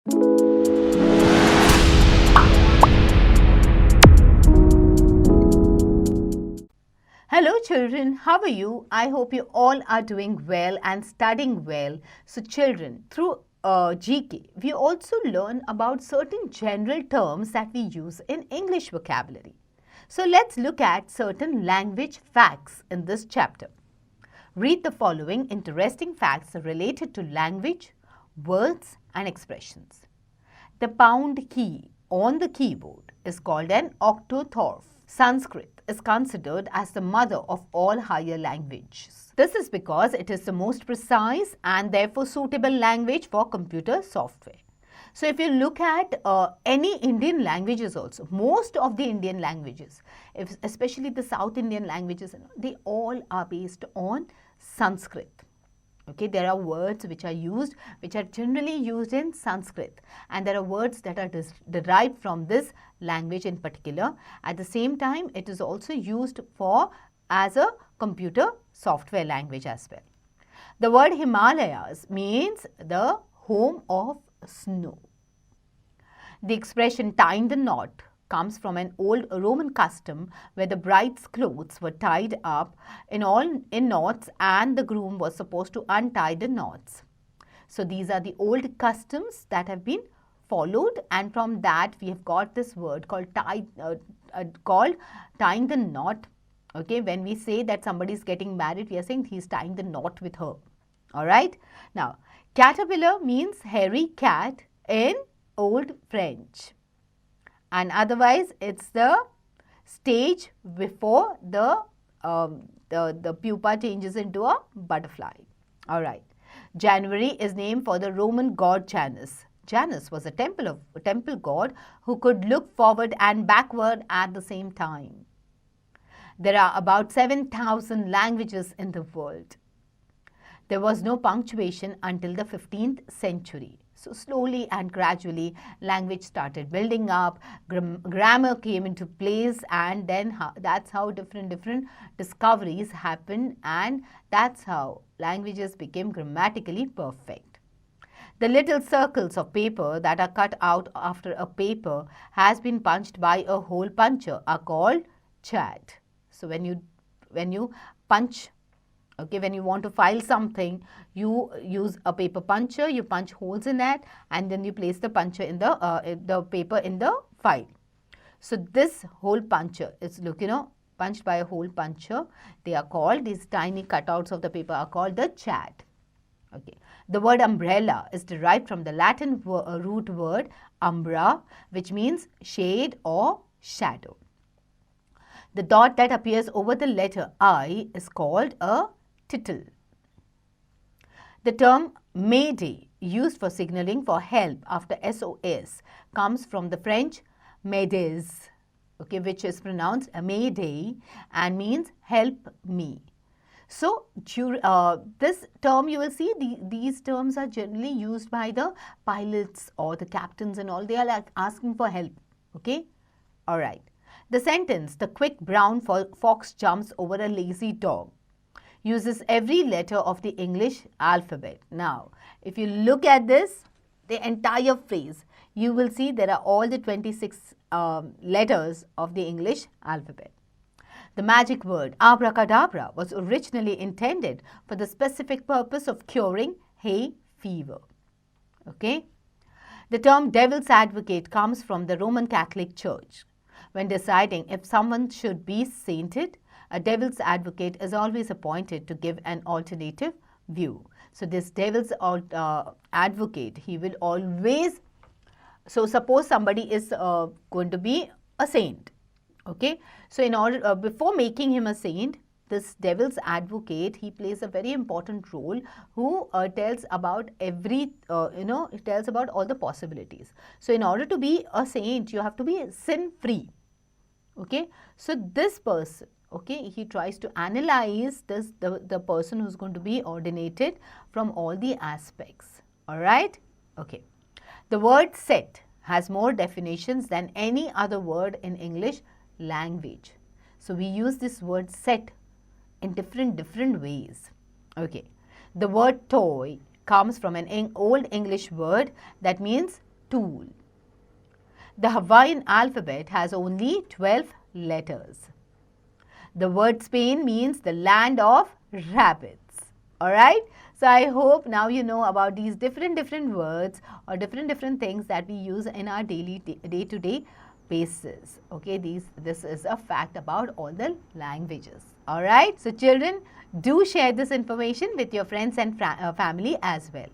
Hello children, how are you? I hope you all are doing well and studying well. So children, through GK, we also learn about certain general terms that we use in English vocabulary. So let's look at certain language facts in this chapter. Read the following interesting facts related to language, words and expressions. The pound key on the keyboard is called an octothorpe. Sanskrit is considered as the mother of all higher languages. This is because it is the most precise and therefore suitable language for computer software. So if you look at any Indian languages also, most of the Indian languages, especially the South Indian languages, they all are based on Sanskrit. Okay, there are words which are generally used in Sanskrit, and there are words that are derived from this language in particular. At the same time, it is also used as a computer software language as well. The word Himalayas means the home of snow. The expression tying the knot comes from an old Roman custom where the bride's clothes were tied up in knots and the groom was supposed to untie the knots. So these are the old customs that have been followed, and from that we have got this word called tying the knot. Okay, when we say that somebody is getting married, we are saying he is tying the knot with her. Alright. Now, caterpillar means hairy cat in Old French. And otherwise, it's the stage before the pupa changes into a butterfly. All right. January is named for the Roman god Janus. Janus was a temple god who could look forward and backward at the same time. There are about 7,000 languages in the world. There was no punctuation until the 15th century. So slowly and gradually, language started building up, grammar came into place, and then that's how different discoveries happened, and that's how languages became grammatically perfect. The little circles of paper that are cut out after a paper has been punched by a hole puncher are called chat. So when you punch, okay, when you want to file something, you use a paper puncher, you punch holes in that, and then you place the puncher in the paper in the file. So this hole puncher is, punched by a hole puncher. They are called, these tiny cutouts of the paper are called the chat. Okay. The word umbrella is derived from the Latin root word umbra, which means shade or shadow. The dot that appears over the letter I is called a tittle. The term Mayday, used for signaling for help after SOS, comes from the French M'aides, okay, which is pronounced Mayday and means help me. So, this term, you will see these terms are generally used by the pilots or the captains and all. They are like asking for help. Okay, all right. The sentence, the quick brown fox jumps over a lazy dog, uses every letter of the English alphabet. Now, if you look at this, the entire phrase, you will see there are all the 26 letters of the English alphabet. The magic word abracadabra was originally intended for the specific purpose of curing hay fever. Okay? The term devil's advocate comes from the Roman Catholic Church. When deciding if someone should be sainted, a devil's advocate is always appointed to give an alternative view. So this devil's advocate, he will always, so suppose somebody is going to be a saint. Okay, so in order, before making him a saint, this devil's advocate, he plays a very important role, who tells about he tells about all the possibilities. So in order to be a saint, you have to be sin-free. Okay, so this person, okay, he tries to analyze the person who's going to be ordinated from all the aspects. All right, okay. The word set has more definitions than any other word in English language. So we use this word set in different ways. Okay. The word toy comes from an old English word that means tool. The Hawaiian alphabet has only 12 letters. The word Spain means the land of rabbits. Alright? So I hope now you know about these different words or different things that we use in our daily day-to-day basis. Okay, this is a fact about all the languages. Alright? So children, do share this information with your friends and family as well.